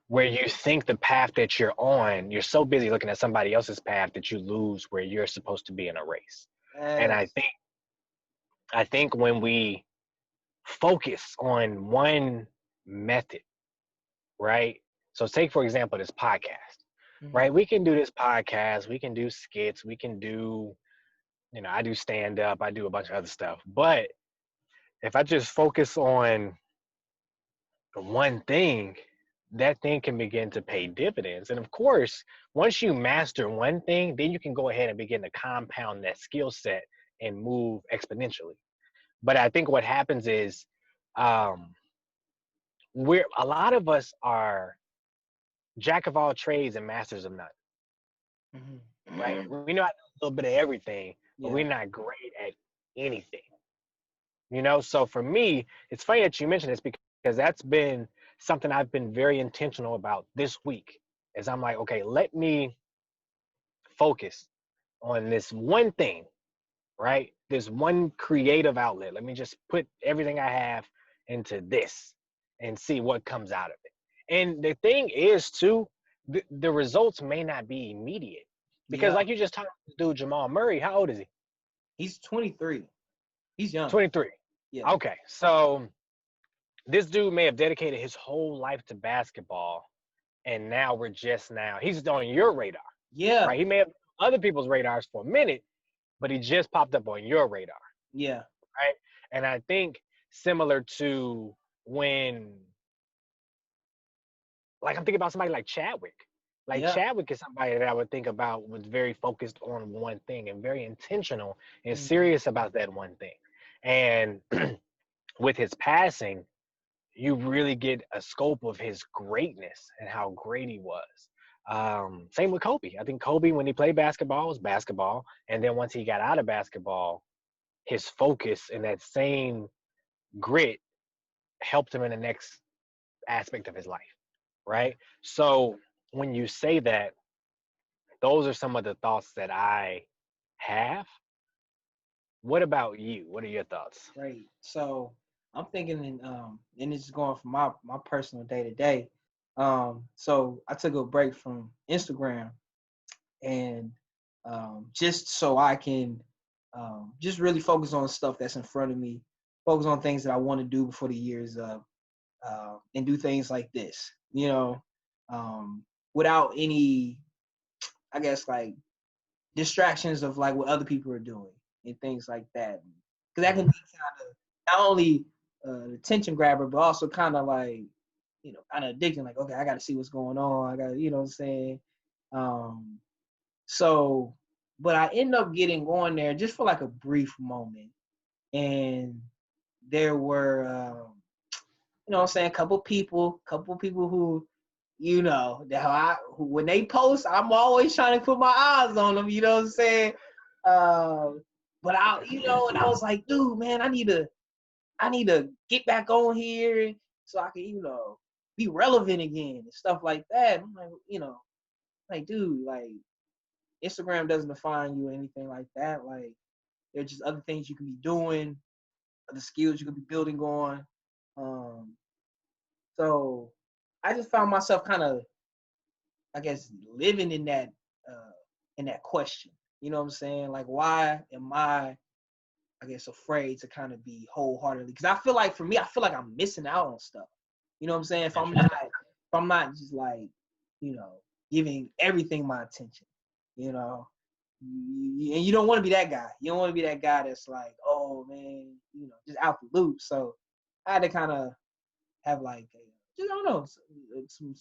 you think the path that you're on, you're so busy looking at somebody else's path that you lose where you're supposed to be in a race. Yes. And I think when we focus on one method, right? So take, for example, this podcast, right? We can do this podcast, we can do skits, we can do, I do stand up, I do a bunch of other stuff. But if I just focus on one thing, that thing can begin to pay dividends. And of course, once you master one thing, then you can go ahead and begin to compound that skill set and move exponentially. But I think what happens is a lot of us are jack of all trades and masters of none. Right? We know a little bit of everything, but we're not great at anything. So for me, it's funny that you mentioned this because that's been something I've been very intentional about this week. Is I'm like, okay, let me focus on this one thing, right? This one creative outlet. Let me just put everything I have into this and see what comes out of it. And the thing is, too, the results may not be immediate. Because like you just talked to dude, Jamal Murray, how old is he? He's 23. He's young. 23. Yeah. Okay, so this dude may have dedicated his whole life to basketball, and now he's on your radar. Yeah. Right? He may have other people's radars for a minute, but he just popped up on your radar. Yeah. Right? And I think similar to when, like I'm thinking about somebody like Chadwick. Like Chadwick is somebody that I would think about was very focused on one thing and very intentional and serious about that one thing. And with his passing, you really get a scope of his greatness and how great he was. Same with Kobe. I think Kobe, when he played basketball, was basketball. And then once he got out of basketball, his focus and that same grit helped him in the next aspect of his life, right? So when you say that, those are some of the thoughts that I have. What about you? What are your thoughts? Great. So I'm thinking, and it's going from my personal day to day. So I took a break from Instagram, and just so I can just really focus on stuff that's in front of me, focus on things that I want to do before the year is up, and do things like this, without any, I guess, like distractions of like what other people are doing and things like that. Because that can be kind of not only attention grabber, but also kind of like, kind of addicting. Like, okay, I got to see what's going on. I got to, what I'm saying? So, but I end up getting on there just for like a brief moment. And there were, what I'm saying, a couple people who, who when they post, I'm always trying to put my eyes on them, you know what I'm saying? But and I was like, dude, man, I need to get back on here so I can, be relevant again and stuff like that. I'm like, dude, like Instagram doesn't define you or anything like that. Like there's just other things you can be doing, other skills you can be building on. So I just found myself kind of, I guess, living in that question. You know what I'm saying? Like, why am I guess, afraid to kind of be wholeheartedly? Because I feel like for me, I feel like I'm missing out on stuff. You know what I'm saying? If I'm not just like, giving everything my attention, and you don't want to be that guy. You don't want to be that guy that's like, oh man, just out the loop. So I had to kind of have like, I don't know, some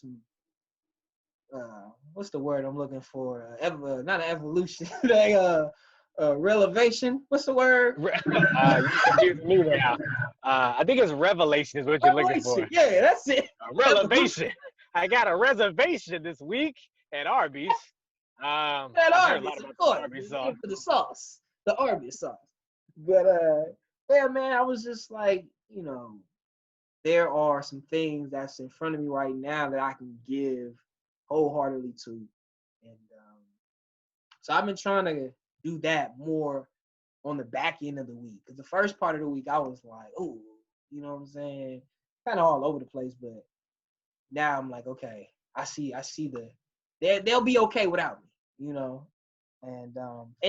what's the word I'm looking for? Not an evolution, like relevation. What's the word? You confusing me now. I think it's revelation is what you're looking for. Yeah, that's it. Revelation. I got a reservation this week at Arby's. That I've heard a Arby's, lot of about course. the Arby's sauce. For the sauce, the Arby's sauce. But yeah, man, I was just like, there are some things that's in front of me right now that I can give wholeheartedly to, and so I've been trying to do that more on the back end of the week. Because the first part of the week, I was like, oh, you know what I'm saying? Kind of all over the place. But now I'm like, okay, I see they'll be okay without me, and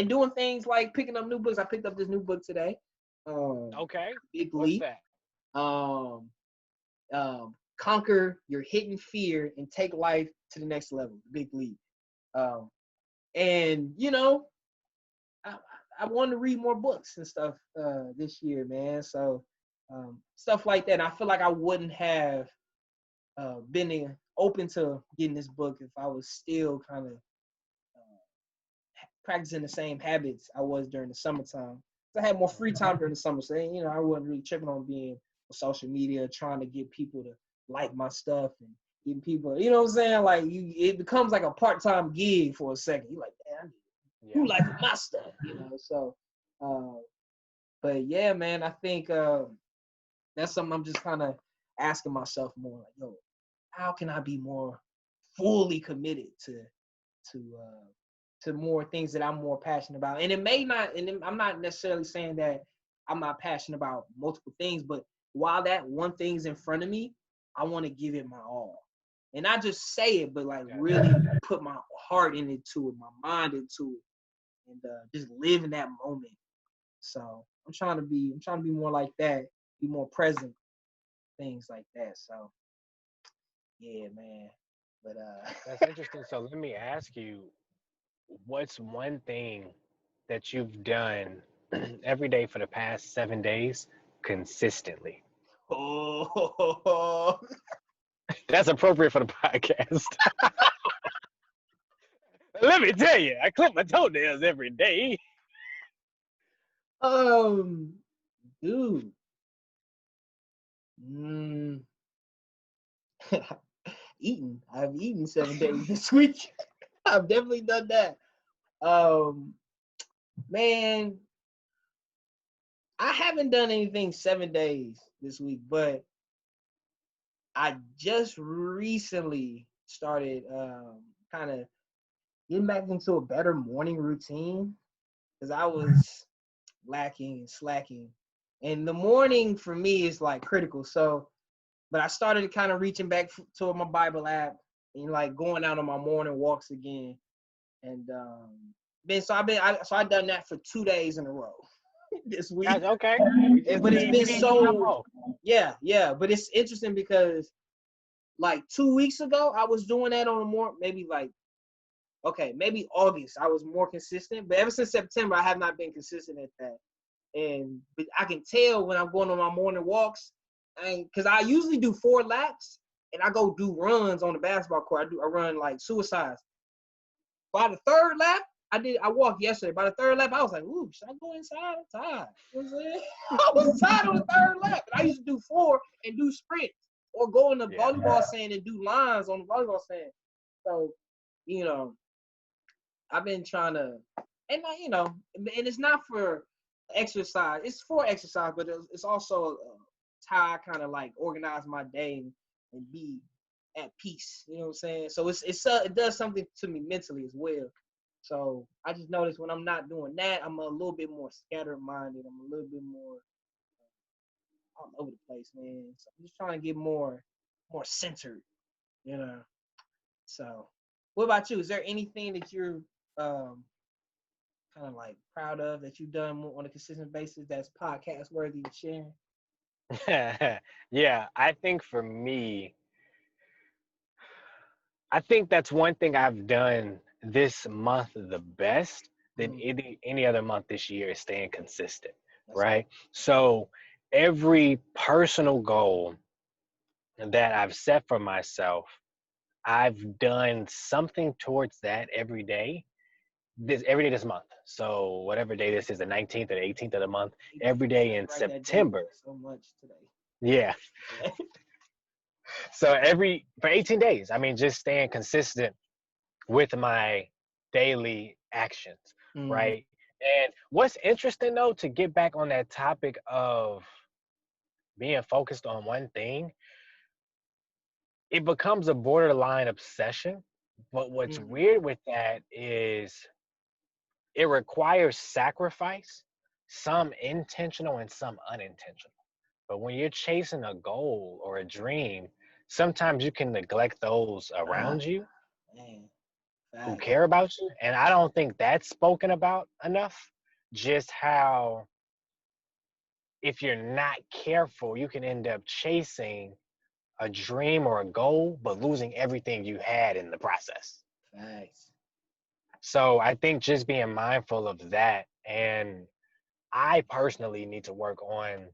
doing things like picking up new books. I picked up this new book today. Okay. Big What's Leap. that? Conquer your hidden fear and take life to the next level. Big Leap. And I wanted to read more books and stuff this year, man. So stuff like that. And I feel like I wouldn't have been open to getting this book if I was still kind of practicing the same habits I was during the summertime. So I had more free time during the summer, so I wasn't really tripping on being on social media, trying to get people to like my stuff and getting people, you know what I'm saying? Like it becomes like a part-time gig for a second. You're like, damn, who likes my stuff? So but yeah, man, I think that's something I'm just kind of asking myself more, like, yo, how can I be more fully committed to more things that I'm more passionate about? And it may not, and I'm not necessarily saying that I'm not passionate about multiple things, but while that one thing's in front of me, I want to give it my all. And not just say it, but like really put my heart into it, my mind into it, and just live in that moment. So I'm trying to be more like that, be more present, things like that. So yeah, man. But That's interesting. So let me ask you, what's one thing that you've done every day for the past 7 days consistently? oh, That's appropriate for the podcast. Let me tell you, I clip my toenails every day. dude. Mm. I've eaten 7 days this week. I've definitely done that. Man, I haven't done anything 7 days this week, but I just recently started kind of getting back into a better morning routine because I was lacking and slacking. And the morning for me is like critical. So, but I started kind of reaching back to my Bible app and like going out on my morning walks again. And I've done that for 2 days in a row this week. That's okay. But it's been so yeah. But it's interesting because like 2 weeks ago I was doing that on a more maybe August I was more consistent. But ever since September I have not been consistent at that. But I can tell when I'm going on my morning walks, because I usually do 4 laps and I go do runs on the basketball court. I run like suicides. By the 3rd lap, I walked yesterday. By the 3rd lap, I was like, ooh, should I go inside? I'm tired. You know what I'm saying? I was tired on the 3rd lap. And I used to do 4 and do sprints or go in the volleyball sand and do lines on the volleyball sand. So, I've been trying to, and it's not for exercise. It's for exercise, but it's also how I kind of like organize my day and be at peace. You know what I'm saying? So it does something to me mentally as well. So I just noticed when I'm not doing that, I'm a little bit more scattered minded. I'm a little bit more all over the place, man. So I'm just trying to get more centered, you know. So what about you? Is there anything that you're kind of like proud of that you've done on a consistent basis that's podcast worthy to share? Yeah, I think for me, I think that's one thing I've done this month the best than Mm, any other month this year is staying consistent, that's right? So every personal goal that I've set for myself, I've done something towards that every day this month. So whatever day this is, the 19th or the 18th of the month, every day in write that date September. so much today. Yeah. Yeah. So for 18 days, I mean, just staying consistent with my daily actions, Mm, right? And what's interesting though, to get back on that topic of being focused on one thing, it becomes a borderline obsession. But what's mm, weird with that is it requires sacrifice, some intentional and some unintentional. But when you're chasing a goal or a dream, sometimes you can neglect those ah, around you man, who facts. care about you. And I don't think that's spoken about enough. Just how, if you're not careful, you can end up chasing a dream or a goal, but losing everything you had in the process. Facts. So I think just being mindful of that. And I personally need to work on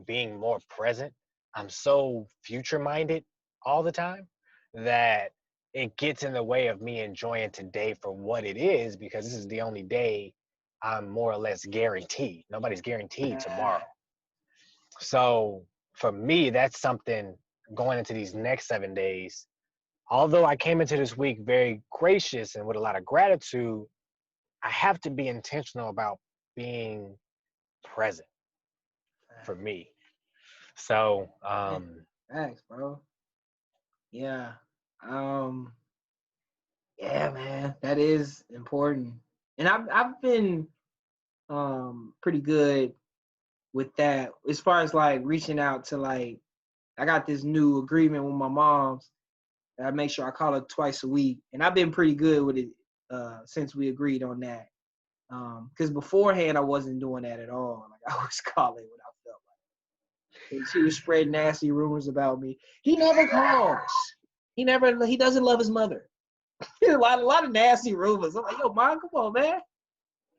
being more present. I'm so future minded all the time that it gets in the way of me enjoying today for what it is, because this is the only day I'm more or less guaranteed. Nobody's guaranteed tomorrow. Ah, So for me, that's something going into these next 7 days. Although I came into this week very gracious and with a lot of gratitude, I have to be intentional about being present for facts. me. So, Man, facts, bro. Yeah. Um. Yeah, man, that is important. And I've been pretty good with that as far as like reaching out to like I got this new agreement with my mom's. I make sure I call her twice a week, and I've been pretty good with it since we agreed on that. Because beforehand I wasn't doing that at all. Like I was calling when I felt like, and she was spreading nasty rumors about me. He never calls. He never. He doesn't love his mother. A lot of nasty rumors. I'm like, yo, mom, come on, man.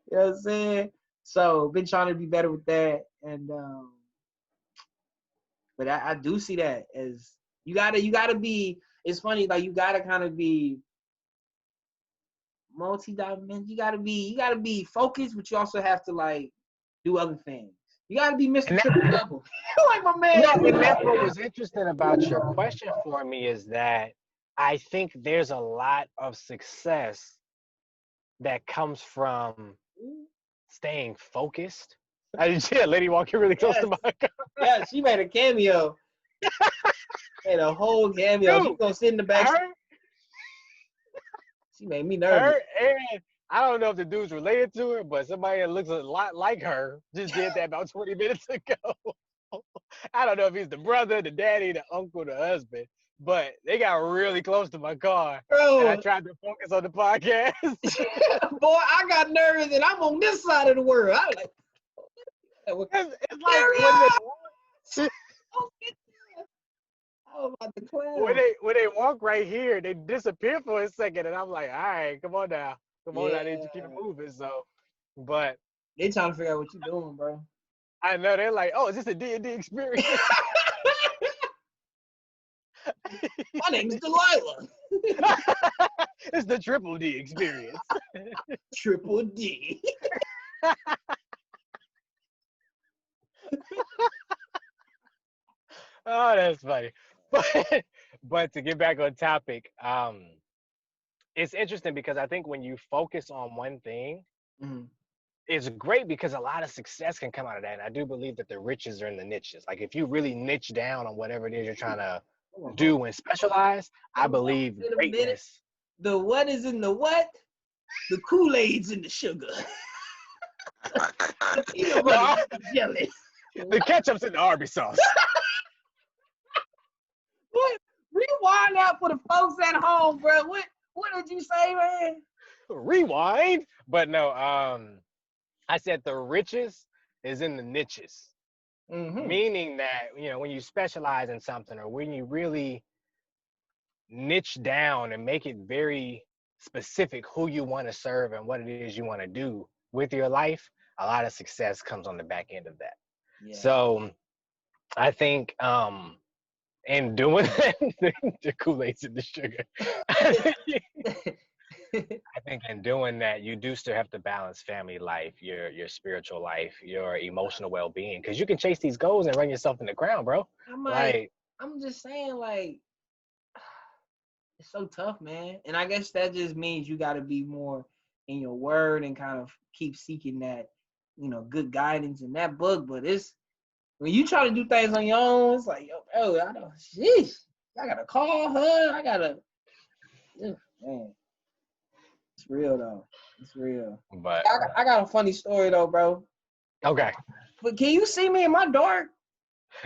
You know what I'm saying? So been trying to be better with that, and but I do see that as you gotta be. It's funny, like you gotta kind of be multi-dimensional. You gotta be focused, but you also have to like do other things. You gotta be Mr. and that, Triple Double, like my man. well, and that's what was interesting about your question for me, is that I think there's a lot of success that comes from staying focused. I did see a lady walking really close to Yes, my car. yeah. She made a cameo, made a whole cameo. She Dude, gonna sit in the back. her, She made me nervous. her, and I don't know if the dude's related to her, but somebody that looks a lot like her just did that about 20 minutes ago. I don't know if he's the brother, the daddy, the uncle, the husband, but they got really close to my car, and I Bro, tried to focus on the podcast. boy, I got nervous, and I'm on this side of the world. I was like, It's like carry when on. they Don't get there. I was about to when clown. they walk right here, they disappear for a second, and I'm like, all right, come on, I need to keep it Yeah. moving. So, but They trying to figure out what you doing, bro. I know they're like, oh, is this a D&D experience? My name's Delilah. It's the triple D experience. Triple D. Oh, that's funny. But to get back on topic, it's interesting because I think when you focus on one thing, Mm-hmm. it's great because a lot of success can come out of that. And I do believe that the riches are in the niches. Like if you really niche down on whatever it is you're trying to Hold do and specialize, I on. believe Wait a minute. greatness. The what is in the what? The Kool-Aid's in the sugar. The peanut butter No, jelly. the ketchup's in the Arby's sauce. What? Rewind that for the folks at home, bro. What did you say, man? Rewind. But no, I said the riches is in the niches. Mm-hmm. Meaning that, when you specialize in something or when you really niche down and make it very specific who you want to serve and what it is you want to do with your life, a lot of success comes on the back end of that. Yeah. So I think in doing that, the Kool-Aid's in the sugar. I think in doing that, you do still have to balance family life, your spiritual life, your emotional well-being, because you can chase these goals and run yourself in the ground, bro. I'm just saying, like, it's so tough, man. And I guess that just means you got to be more in your word and kind of keep seeking that, good guidance in that book. But it's when you try to do things on your own, it's like, yo, bro, I gotta call her. Man, it's real though. It's real. But I got a funny story though, bro. okay, But can you see me in my dark?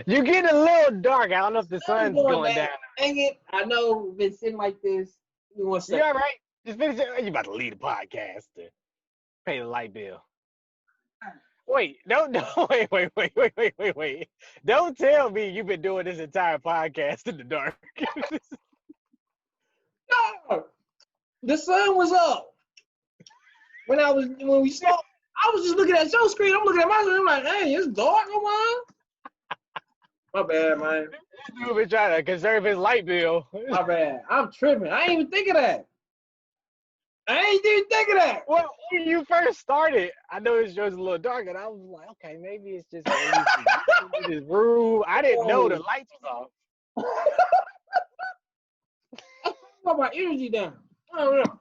you get a little dark. I don't know if the sun's going down. Dang it! I know we've been sitting like this. You want to You all right? Just finish it. You about to leave the podcast to pay the light bill. Wait, don't wait. Don't tell me you've been doing this entire podcast in the dark. No, the sun was up when we saw. I was just looking at your screen. I'm looking at my screen. I'm like, hey, it's dark, come on. My bad, man. You've been trying to conserve his light bill. My bad. I'm tripping. I ain't even think of that. Well, when you first started, I noticed yours was a little dark, and I was like, okay, maybe it's just this room. I didn't know the lights was off. I put my energy down. I don't know.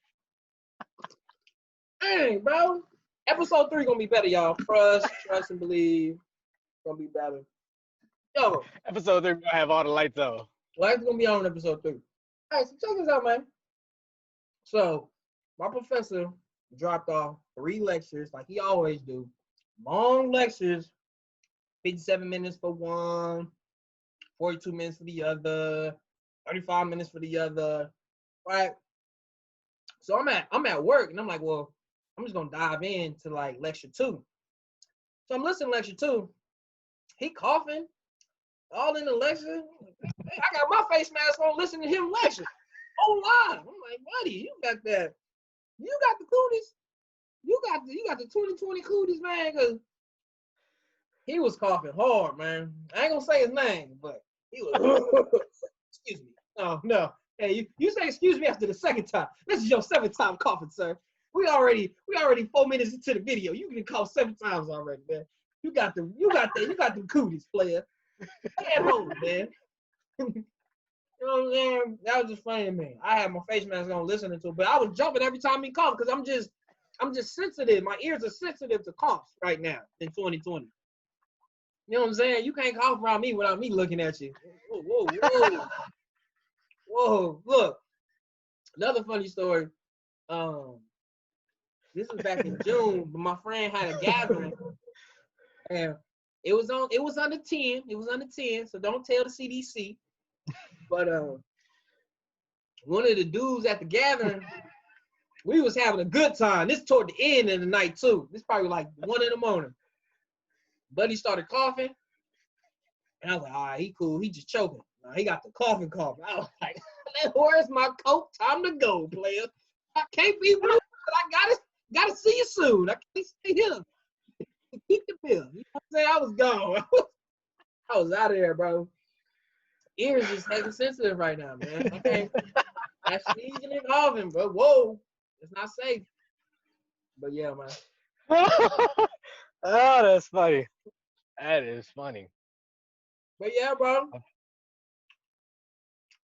Dang, bro. Episode 3 gonna be better, y'all. Trust and believe. Gonna be better. Yo. Episode 3 gonna have all the lights on. Lights gonna be on episode 3. All right, so check this out, man. So my professor dropped off 3 lectures like he always do. Long lectures, 57 minutes for one, 42 minutes for the other, 35 minutes for the other. Right? So I'm at work and I'm like, well, I'm just gonna dive into like lecture 2. So I'm listening to lecture 2. He coughing all in the lecture. Hey, I got my face mask on listening to him lecture. Oh line. I'm like, buddy, you got the cooties. You got the 2020 cooties, man, because he was coughing hard, man. I ain't gonna say his name, but he was excuse me. No. Hey, you say excuse me after the second time. This is your 7th time coughing, sir. We already 4 minutes into the video. You can cough 7 times already, man. You got the cooties, player. Stay at home, man. You know what I'm saying? That was just funny to me. I had my face mask on listening to it, but I was jumping every time he coughed because I'm just sensitive. My ears are sensitive to coughs right now in 2020. You know what I'm saying? You can't cough around me without me looking at you. Whoa. Whoa, look. Another funny story. This was back in June, but my friend had a gathering. And it was under 10. It was under 10, so don't tell the CDC. But one of the dudes at the gathering, we was having a good time. This toward the end of the night too. This probably like 1 in the morning. Buddy started coughing, and I was like, all right, he cool. He just choking. He got the coughing. I was like, where's my coat? Time to go, player. I can't be rude, but I gotta see you soon. I can't stay here. Keep the pill. You know what I'm saying? I was gone. I was out of there, bro. Ears just heavy sensitive right now, man. I can't. That's sneezing and coughing, bro. Whoa, it's not safe. But yeah, man. Oh, that's funny. That is funny. But yeah, bro.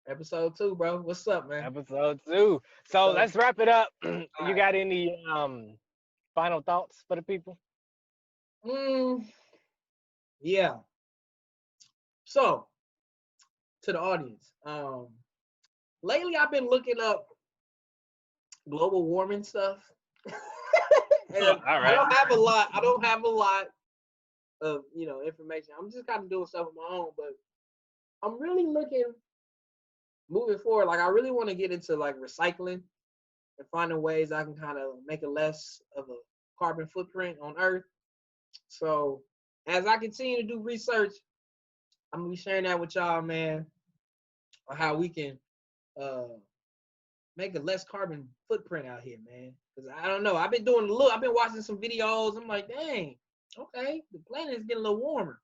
Episode 2, bro. What's up, man? Episode 2. So let's wrap it up. You got any final thoughts for the people? Yeah. So, to the audience, lately I've been looking up global warming stuff. And all right. I don't have a lot of information. I'm just kind of doing stuff on my own, but I'm really looking moving forward. Like I really want to get into like recycling and finding ways I can kind of make a less of a carbon footprint on Earth. So as I continue to do research, I'm gonna be sharing that with y'all, man, on how we can make a less carbon footprint out here, man. Because I don't know. I've been doing a little. I've been watching some videos. I'm like, dang, okay, the planet is getting a little warmer.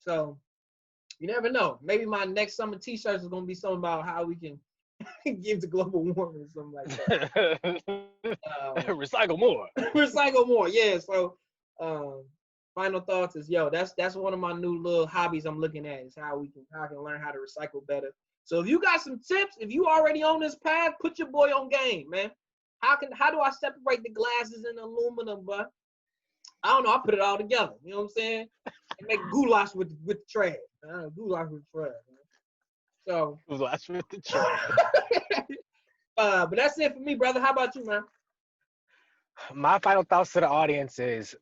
So you never know. Maybe my next summer T-shirts is gonna be something about how we can give to global warming or something like that. Recycle more. Recycle more, yeah. So, final thoughts is, that's one of my new little hobbies I'm looking at is how I can learn how to recycle better. So if you got some tips, if you already on this path, put your boy on game, man. How do I separate the glasses and the aluminum, but I don't know. I put it all together. You know what I'm saying? And make goulash with the trash. Goulash with the trash. Man. So goulash with the trash. But that's it for me, brother. How about you, man? My final thoughts to the audience is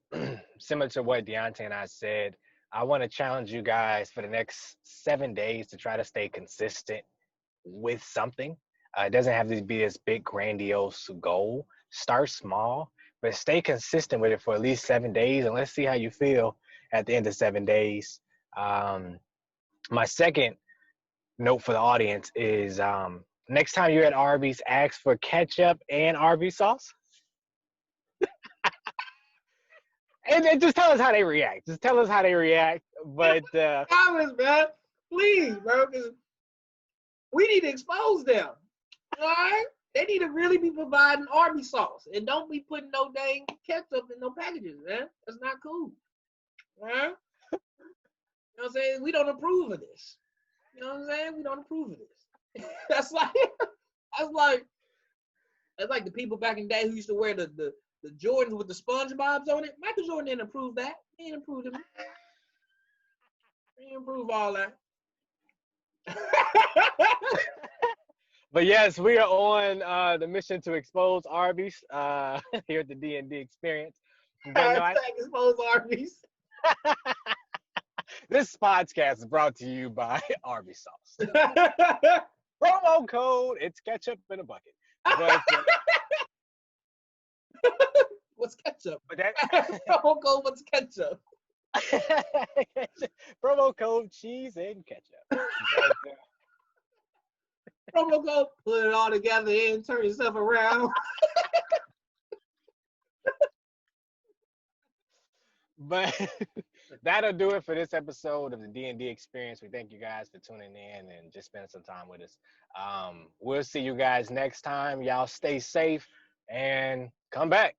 similar to what Deontay and I said. I want to challenge you guys for the next 7 days to try to stay consistent with something. It doesn't have to be this big, grandiose goal. Start small, but stay consistent with it for at least 7 days, and let's see how you feel at the end of 7 days. My second note for the audience is next time you're at Arby's, ask for ketchup and Arby's sauce. And just tell us how they react. Just tell us how they react. But comments, man, please, bro, because we need to expose them. All right, they need to really be providing Arby's sauce and don't be putting no dang ketchup in no packages, man. That's not cool. All right, you know what I'm saying? We don't approve of this. You know what I'm saying? We don't approve of this. that's like the people back in the day who used to wear the Jordans with the SpongeBob's on it. Michael Jordan didn't approve that. He didn't approve them. He didn't approve all that. But yes, we are on the mission to expose Arby's here at the D&D Experience. But no, expose Arby's. This podcast is brought to you by Arby's sauce. Promo code, it's ketchup in a bucket. But, what's ketchup? But that promo code, what's ketchup? Promo code cheese and ketchup. But, promo code, put it all together and turn yourself around. But that'll do it for this episode of the D&D Experience. We thank you guys for tuning in and just spending some time with us. We'll see you guys next time. Y'all stay safe and come back.